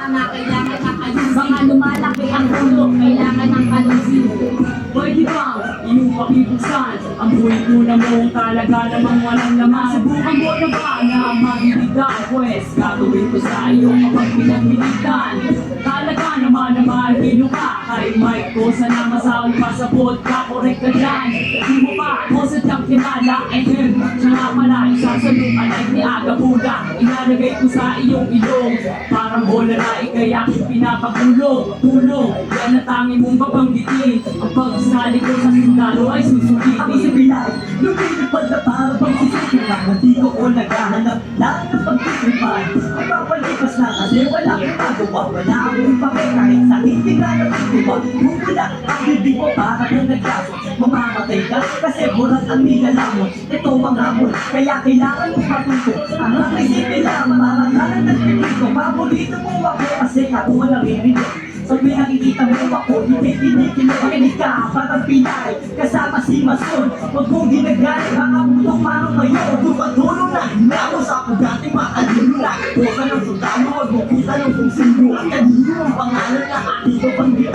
tama, kailangan ng ayusin. Baka lumalaki ang ulo, kailangan ng ayusin. Pwede bang iyong pakibuksan ang buhay ko na mong talaga namang walang laman? Subukan mo na ba na mabibigyan? Pwes gagawin ko sa iyo kapag pinagbilitan. Talaga naman na mahilo ka kay Mike ko, sana masahol pa sa vodka, korek ka dyan. Di mo pa ako sa tiyang kinala, siya nga pala isasalong alay ni Aga Buda. Inalagay ko sa iyong ilong, parang bola na ikaya pinapagulong. Tulong, yan na tangi mong babanggitin. Ang pagsali ko sa sundalo ay susukitin. Ako sa Pilay, lumilipad na para bang susukitan. Hindi ko naghahanap lang ng pagtitipan. Ay papalipas na kasi wala kang magawa. Wala akong pake kahit sa hindi ka nagtitipan. Kung wala ang bibig mo para kang naglaso, mamamatay ka kasi burat ang nilalamon. Ito ang hamon, kaya kailangan mong matuto. Ang mga isipin lang, mamamagalan ng pinito. Paborito mo ako kasi ako ang naririnig. So pinakikita mo ako, hindi pinigil mo pakinig ka, parang Pinay, kasama si Mason. Huwag mong ginagalit, mga putong mano kayo. Tumatulong na, hinamo sa pagdating makalino na. Huwag ka ng sundalo, huwag mo kita ng kung sino. Ang kanino ang pangalan na ating pagbanggit.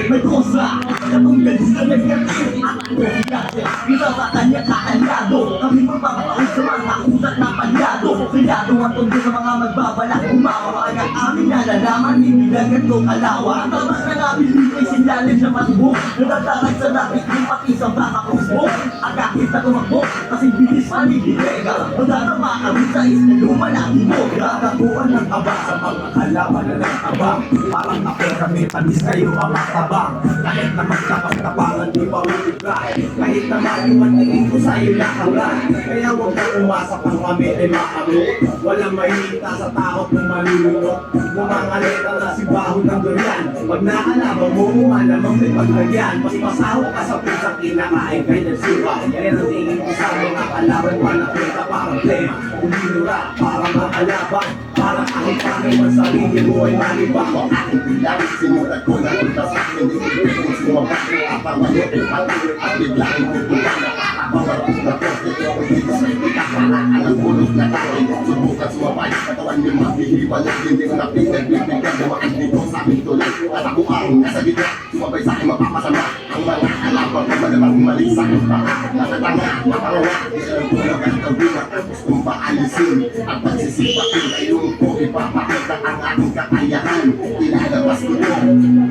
May kosa, katong galis na nagkatin. At ako dati, isa sa kanya kaalyado. Kami magpapakawin sa mga utat na palyado. Kayado ang tondo sa mga magbabalak. Umawa ka ng aming nalalaman, hindi na ganito kalawa. Ang tamas na nabilis ay sinyalim sa matbo. Natatakad sa lapit ng pati sa baka kusbo. Agakit na tumakbo, kasi bilis manigirega. Madarama kami sa isla lumalaki mo. Nakakuha ng aba sa mga kalaban na nagtabang. Parang ako kami, panis kayo ang matabang. Kahit na magkapagtapangan, di pa ulugay. Kahit na maliwan, tingin ko sa'yo nakaran. Kaya huwag na umasa pang kami ay maamo. Walang mahihita sa tao kung malulunok. Bumangalita na si baho ng durian. Pag nakalaban mo, malamang may paglagyan. Mas masaho ka sa pusang kinakain kay nagsiwa. Pero tingin ko sa mga kalaban, panakita parang tema. Uminura, parang makalaban. Parang akong pangalaman sa sarili mo ay malibang. Aking bilang, sinulat ko na punta sa akin. Hindi ko sumabak ng apamanyo. Patuloy at biglaing kutukan na kakabawal. Tapos ito ko dito sa ikakalaan. Ang bulog na tayo, subukan sumabay. Katawan yung mabihiwalag. Hindi ko na pinagbibigyan. Dumaan dito sa aking tulad. At ako ang nasa gitna. Sumabay sa aking mapapasama. Ang mga kalaban ko malamang mali sa aking baka. Nakatanga, naparoa. Alam ko na gagawin at gustong paalisin. At pagsisipatin kayo ko ipapakita ang aking kakayahan. Ilalabas ko ito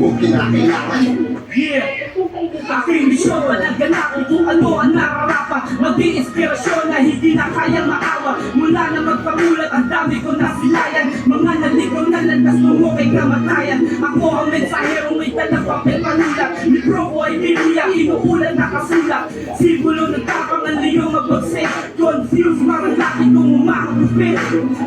kung kinakailangan. Yeah! Aking misyon, panaganapan kung ano ang nararapat. Maging inspirasyon na hindi na kayang makawa. Mula na magpamulat, ang dami ko nasilayan. Mga naligaw na landas tungo kay kamatayan. Ako ang mensaherong may talang papel panulat. Libro ko ay Biblia, inuulan na kasulat. Simbolo ng tapang ang liyong magbagsit. Confused, marang laki kong umakapupit.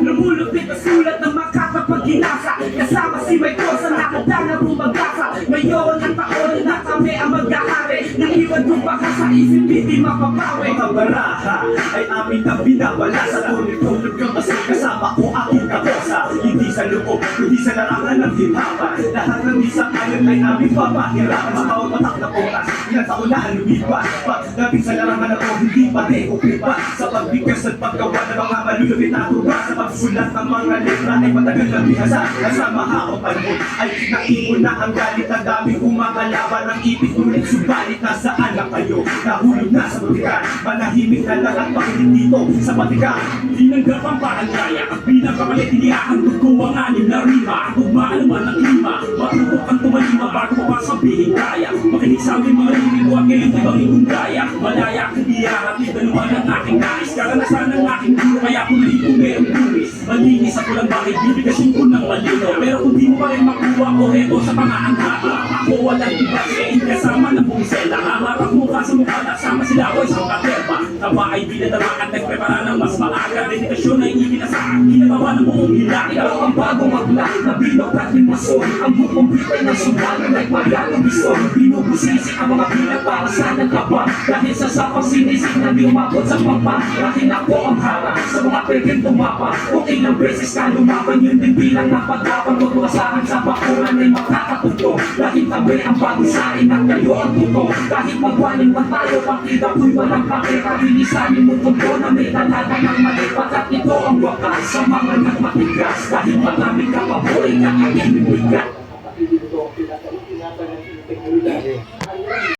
Lumulupit ang sulat na makakapagginasa. Kasama si Michael sa nakadang na rumagasa. Ngayon ang taon na kami ang mag-ahari. Naiwan ko baka sa isip hindi mapapawi. Mga baraha ay aming na binawala. Sa tulog-tulog yung kasi kasama ko aking kakosa. Hindi sa loob, hindi sa larangan ng hinapan. Lahat ng isang ayon ay aming papahirapan. Sa bawat matak na oras, ilang taon na ang lumipas. Pagdating sa larangan ako, hindi pa de upipa. Sa pagbigkas at paggawa ng mga malulupit na tuba. Sa pagsulat ng mga letra ay matagal na bihasa. Kasama ako panahon ay naipon na ang galit. Ang daming kumakalaban ng ipit. Ngunit subalit nasaan lang kayo? Nahulog na sa butikan. Manahimik na lang at pakinig dito sa batikan. Tinanggap ang pahalaya. Ang pinakamalit inihahandog ko ang anim na rima. Tugmaan naman ang klima. Matubok ang tumalima bago pa sabihin kaya. Makinig sa aking mga rinig ko at ngayon ibang ikundaya. Malaya kung iyahatid na naman ang aking nais. Karanasan ng aking guro kaya kung hindi ko merong buwis. Malinis ako lang bakit bibigyasin ko ng malino. Pero kung di mo pa rin makuha ko heto sa pangaangkata. Ako walang iba kain kasama ng bumisela. Haharap mo ka sa mukha na sama sila ko isang katerba. Tama ay binadama at nagprepara ng mas maaga. Dedikasyon ay ikinasaan. Ginagawa ng buong hila. Ikaw ang bagong magla na binok at limason. Ang bukong bitay ng sugal na nagpagano bison. Binubusisi ang mga bilang para sa nagkapa. Dahil sa sapang sinisig na di umabot sa pampa. Dahil ako ang harap sa mga pwedeng tumapa. Kung ilang beses ka lumaban yun din bilang napaglaban. Huwag mo asahan sa bakuran ay makakatuto. Dahil tama kami ang pagisain at kayo ang totoo. Kahit magwaling man tayo, pakita ko'y walang pake. Kabilisanin mo totoo na may talaga ng mali. Pagkat ito ang wakas sa mga nagmatigas. Kahit marami ka pa boy, kakainin bigat.